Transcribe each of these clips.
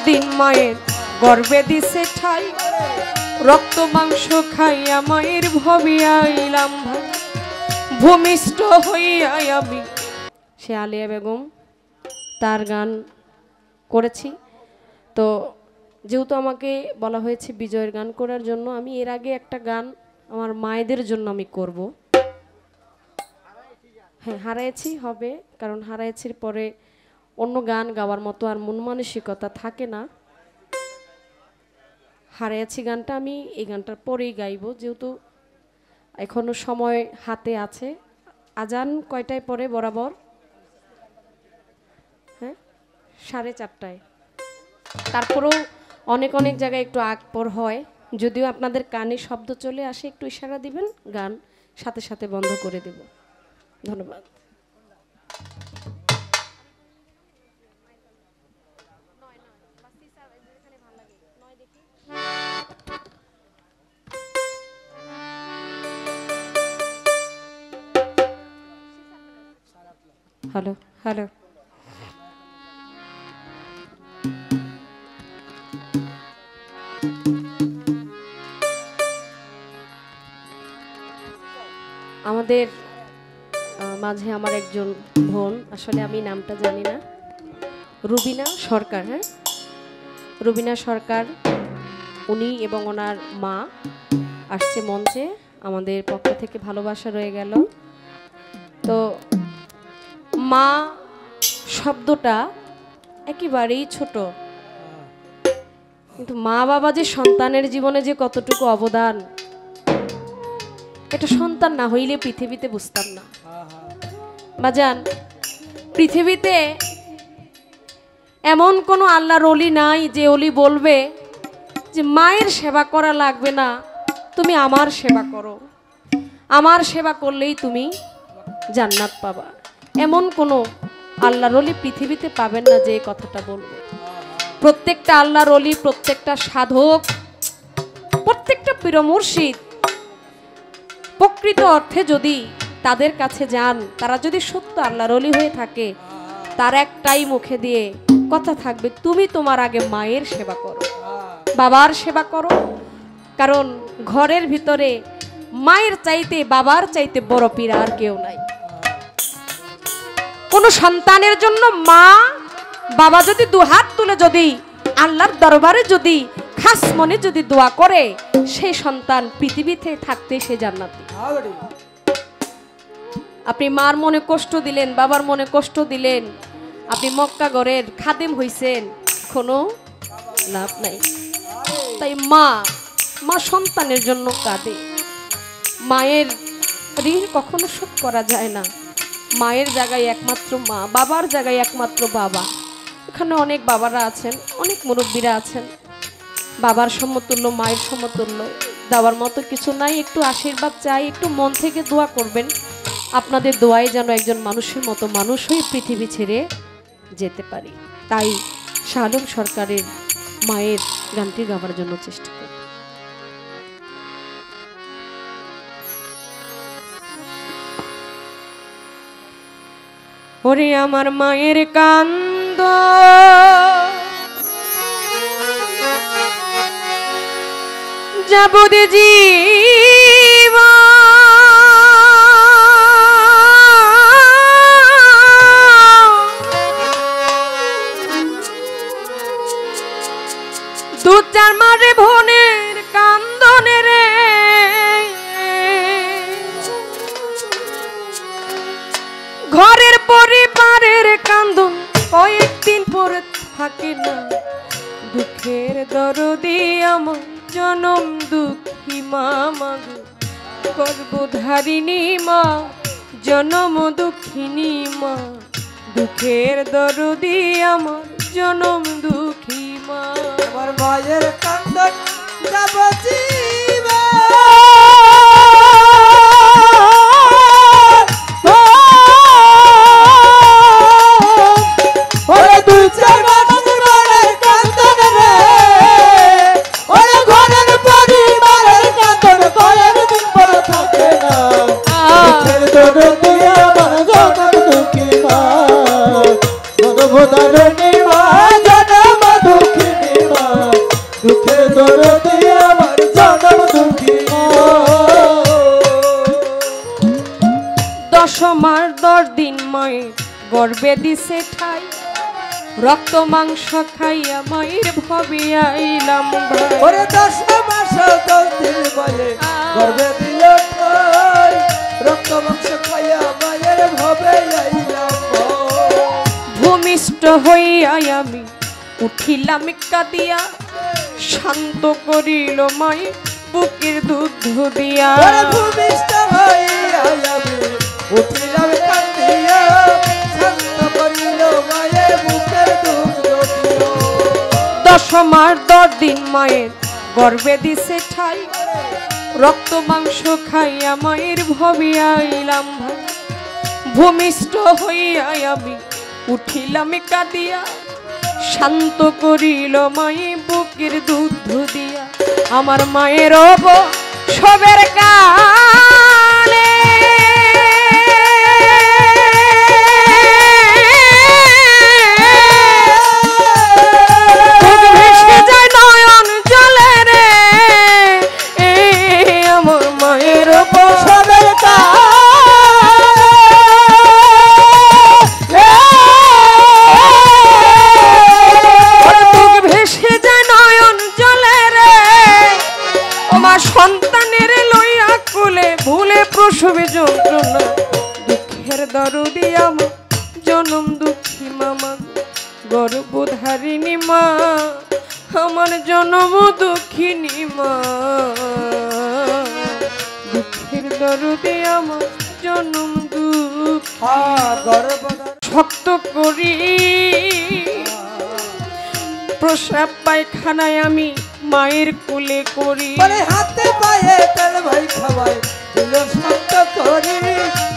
দিন মায়ের গর্বে দিছে ঠাই রক্ত মাংস খাইয়া মায়ের ভবিয়াইলাম ভাই ভূমিষ্ঠ হইয়া আমি। সে আলিয়া বেগম তার গান করেছি। তো যেহেতু আমাকে বলা হয়েছে বিজয়ের গান করার জন্য, আমি এর আগে একটা গান আমার মায়েদের জন্য আমি করব। হ্যাঁ, হারাইছি হবে, কারণ হারাইছির পরে অন্য গান গাওয়ার মতো আর মন মানসিকতা থাকে না। হারাইছি গানটা আমি এই গানটার পরেই গাইব, যেহেতু এখনো সময় হাতে আছে। আজান কয়টায় পরে বরাবর? হ্যাঁ, 4:30টায়। তারপরেও অনেক অনেক জায়গায় একটু আগ পর হয়, যদিও আপনাদের কানে শব্দ চলে আসে, একটু ইশারা দিবেন, গান সাথে সাথে বন্ধ করে দেব। ধন্যবাদ। হ্যালো হ্যালো, আমাদের মাঝে আমার একজন বোন, আসলে আমি নামটা জানি না, রুবিনা সরকার। হ্যাঁ, রুবিনা সরকার, উনি এবং ওনার মা আসছে মঞ্চে। আমাদের পক্ষ থেকে ভালোবাসা রয়ে গেল। তো মা শব্দটা একেবারেই ছোট, কিন্তু মা বাবা যে সন্তানের জীবনে যে কতটুকু অবদান, এটা সন্তান না হইলে পৃথিবীতে বুঝতাম না। বাজান, পৃথিবীতে এমন কোনো আল্লাহর ওলি নাই যে ওলি বলবে যে মায়ের সেবা করা লাগবে না, তুমি আমার সেবা করো, আমার সেবা করলেই তুমি জান্নাত পাবা। এমন কোনো আল্লাহর ওলি পৃথিবীতে পাবেন না যে এই কথাটা বলবে। প্রত্যেকটা আল্লাহর ওলি, প্রত্যেকটা সাধক, প্রত্যেকটা পীর মুর্শিদ প্রকৃত অর্থে যদি তাদের কাছে যান, তারা যদি সত্য আল্লাহর ওলি হয়ে থাকে, তার একটাই মুখে দিয়ে কথা থাকবে, তুমি তোমার আগে মায়ের সেবা করো, বাবার সেবা করো। কারণ ঘরের ভিতরে মায়ের চাইতে, বাবার চাইতে বড় পীর আর কেউ নাই। কোনো সন্তানের জন্য মা বাবা যদি দুহাত তুলে যদি আল্লাহর দরবারে যদি খাস মনে যদি দোয়া করে, সেই সন্তান পৃথিবীতে থাকতে সে জান্নাতি। আপনি মার মনে কষ্ট দিলেন, বাবার মনে কষ্ট দিলেন, আপনি মক্কা ঘরের খাদেম হইছেন, কোনো লাভ নাই। তাই মা সন্তানের জন্য কাঁদে। মায়ের ঋণ কখনো শোধ করা যায় না। মায়ের জায়গায় একমাত্র মা, বাবার জায়গায় একমাত্র বাবা। এখানে অনেক বাবারা আছেন, অনেক মুরব্বীরা আছেন, বাবার সমতুল্য, মায়ের সমতুল্য দেওয়ার মতো কিছু নাই। একটু আশীর্বাদ চাই, একটু মন থেকে দোয়া করবেন, আপনাদের দোয়ায় যেন একজন মানুষের মতো মানুষ হয়ে পৃথিবী ছেড়ে যেতে পারি। তাই শাহ আলম সরকারের মায়ের গানটি গাওয়ার জন্য চেষ্টা করি। ওরে আমার মায়ের কান্দ, যাবদে জীব দু চার মারে ভনের কান্দনে রে, ঘরের পরিবারের কান্দন কয়েকদিন পরে থাকে না। দুঃখের দরদি আমার জনম দুঃখী মা, মাগো গর্ভধারিণী মা, জনম দুঃখিনী মা। দুঃখের দরদি আমার জনম দুঃখী মা, আমার মায়ের কান্দন যাব জীবন। ওরে দুই চার মাসের মায়ের কান্দন রে, ওরে ঘরের পরিবারের কান্দন কয়েকদিন পরে থাকে না। দুঃখের দরদি আমার জনম দুঃখী মা, গর্ভধারিণী মা, জনম দুঃখী মায়ের গর্বে দিছে ঠাই রক্ত মাংস খাইয়া মায়ের ভবে আইলাম ভাই ওরে 10 মাস 10 দিন বলে গর্বে দিল ঠাই রক্ত মাংস খাইয়া মায়ের ভবে আইলাম ভূমিষ্ঠ হইয়া আমি উঠিলাম কাঁদিয়া শান্ত করিল মায়ের বুকের দুধ দিয়া ওরে ভূমিষ্ঠ হইয়া আমি উঠিলাম কাঁদিয়া শান্ত করিল মায়ের বুকের দুধ দিয়া 10 মাস 10 দিন মায়ের গর্বে দিছে ঠাই রক্ত মাংস খাইয়া মায়ের ভবে আইলাম ভাই ভূমিষ্ঠ হইয়া আমি উঠিলাম কাঁদিয়া শান্ত করিল মায়ে বুকের দুধ দিয়া আমার মায়ের সবের কালে ভেসে যায় নয়ন জলে রে আমার মায়ের সবের সন্তানের লইয়া কুলে ভুলে প্রসবে যন্ত্রণা দুঃখের দরদি আমার জনম দুঃখী মামা গর্ভধারিণী মা আমার জনম দুঃখিনী মা দুঃখের দরদি আমার জনম দুঃখ শক্ত করি প্রসাব পায়খানায় আমি মায়ের কোলে করি মানে হাতে পায়ে তেল ভাই খাওয়াই দিল শক্ত করি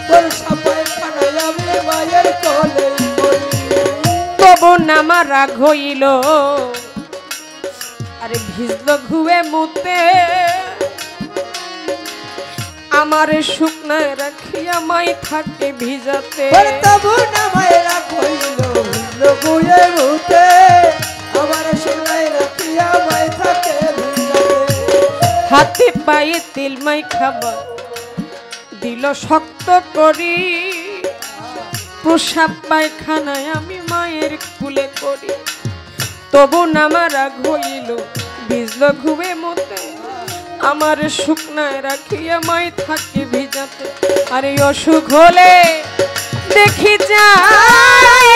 প্রসাব পায়খানায় আমি মায়ের কোলে করি তবু নামা রাগ হইল আরে ভিজল ঘুয়ে মুতে আমার শুকনায় রাখিয়া মাই থাকে ভিজাতে তবু নামায় রাগ হইল ভিজল ঘুয়ে মুতে আমার শুকনায় রাখিয়া মাই থাকে হাতে পায়ে তেল মাই খাবার দিল শক্ত করি প্রসাব পায়খানায় আমি মায়ের কুলে করি তবু নামা রাগ হইল ভিজল ঘুমে মতে আমার শুকনায় রাখিয়া মাই থাকে ভিজাতে আরে অসুখ হলে দেখি যাই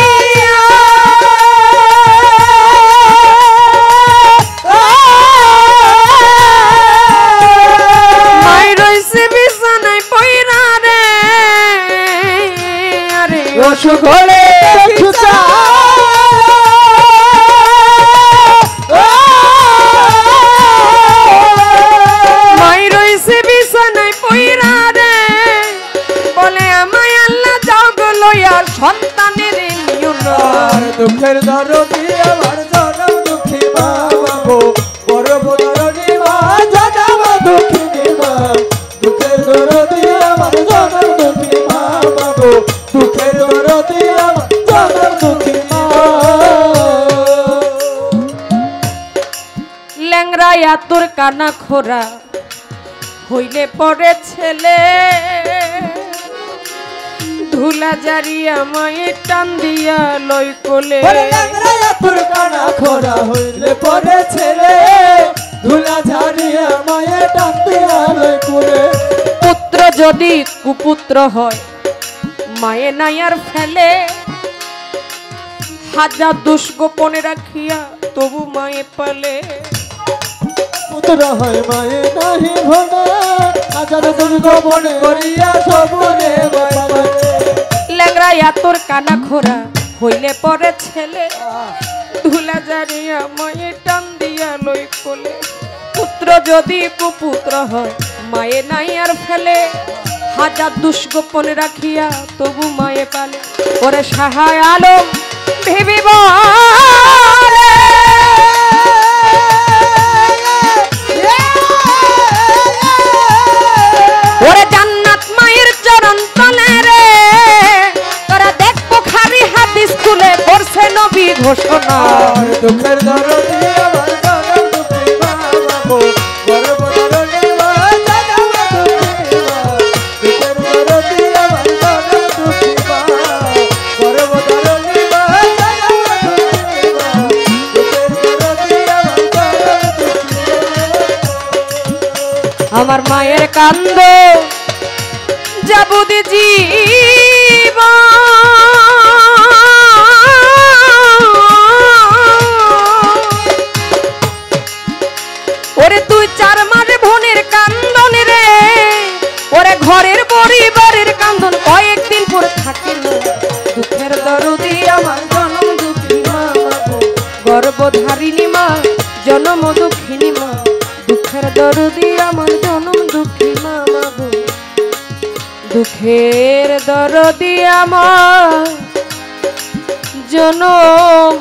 অসুখ হলে মাই রইছে বিছানায় পইরা রে বলে আমায় আল্লাহ যাও গো লইয়া সন্তানের নিও না দুঃখের দরদি আমার জনম দুঃখী মা গো গর্ভধারিণী মা জনম দুঃখিনী মা দুঃখের দরদি আমার জনম দুঃখী মা গো দুঃখের দরদি আমার জনম দুঃখী মা ল্যাংরা আতুর কানা খোরা হইলে পরে ছেলে ধুলা জারিয়া মায়ে টান দিয়া লই কোলে ল্যাংরা আতুর কানা খোরা হইলে পরে ছেলে ধুলা জারিয়া মায়ে টান দিয়া লই কোলে পুত্র যদি কুপুত্র হয় মায়ে নাই আর ফেলে হাজার দোষ গোপনে রাখিয়া তবু মায়ে পালে পুত্র হয় মায়ে নাহি ভোলে হাজার দোষ গোপনে করিয়া সবরে পালে ল্যাংরা আতর কানা খোরা হইলে পরে ছেলে ধুলা জারিয়া মায়ে টান দিয়া লই কোলে পুত্র যদি কুপুত্র হয় মায়ে নাই আর ফেলে হাজার দুষ্গোপনে রাখিয়া তবু মায়ে পালে ওরে সাহায় আলম ভেবে বলে ওরে জান্নাত মায়ের চরণ তলে রে তোরা দেখ বুখারী হাদিস খুলে পড়ছে নবী ঘোষণা দুঃখের দরদি আমার জনম দুঃখী মা গো গর্ভধারিণী মা জনম দুঃখী মা দুঃখের দরদি আমার জনম দুঃখী মা আমার মায়ের কান্দ যাবুদি জীব ওরে তুই 4 মাস বোনের কান্দন রে ওরে ঘরের পরিবারের কান্দন কয়েকদিন পর থাকে না দুঃখের দরদি আমার জনম দুঃখী মা গর্ভধারিণী মা জনম দুঃখিনী মা দুঃখের দরদি আমার জনম দুঃখী মা গো দুঃখের দরদি আমার জনম